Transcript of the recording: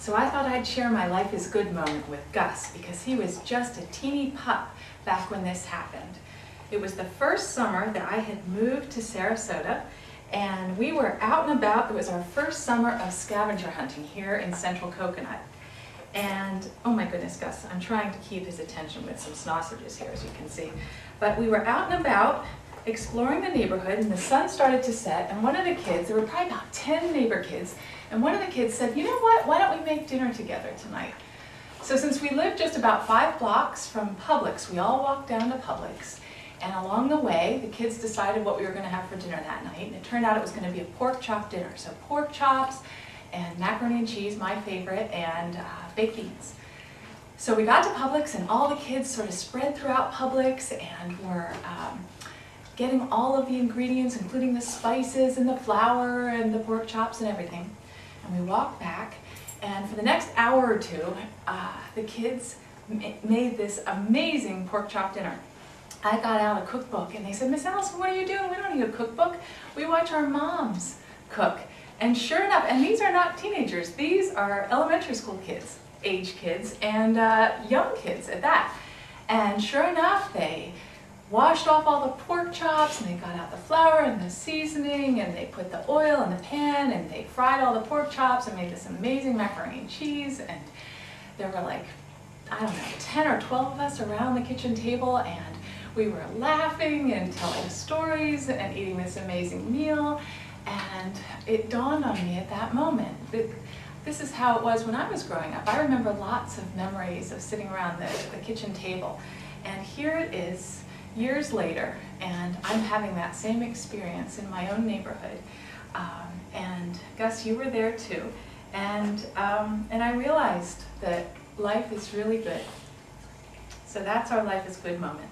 So I thought I'd share my life is good moment with Gus because he was just a teeny pup back when this happened. It was the first summer that I had moved to Sarasota, and we were out and about. It was our first summer of scavenger hunting here in Central Coconut. And, oh my goodness, Gus, I'm trying to keep his attention with some sausages here, as you can see. But we were out and about, exploring the neighborhood, and the sun started to set, and one of the kids, there were probably about 10 neighbor kids, and one of the kids said, you know what, why don't we make dinner together tonight? So since we lived just about 5 blocks from Publix, we all walked down to Publix, and along the way, the kids decided what we were going to have for dinner that night, and it turned out it was going to be a pork chop dinner. So pork chops and macaroni and cheese, my favorite, and baked beans. So we got to Publix, and all the kids sort of spread throughout Publix and were getting all of the ingredients, including the spices and the flour and the pork chops and everything. And we walked back, and for the next hour or two, the kids made this amazing pork chop dinner. I got out a cookbook, and they said, Miss Allison, what are you doing? We don't need a cookbook. We watch our moms cook. And sure enough, and these are not teenagers, these are elementary school kids, age kids, and young kids at that. And sure enough, they washed off all the pork chops, and they got out the flour and the seasoning, and they put the oil in the pan, and they fried all the pork chops and made this amazing macaroni and cheese. And there were like, I don't know, 10 or 12 of us around the kitchen table, and we were laughing and telling stories and eating this amazing meal. And it dawned on me at that moment that this is how it was when I was growing up. I remember lots of memories of sitting around the kitchen table. And here it is, years later, and I'm having that same experience in my own neighborhood. And Gus, you were there too. And I realized that life is really good. So that's our life is good moment.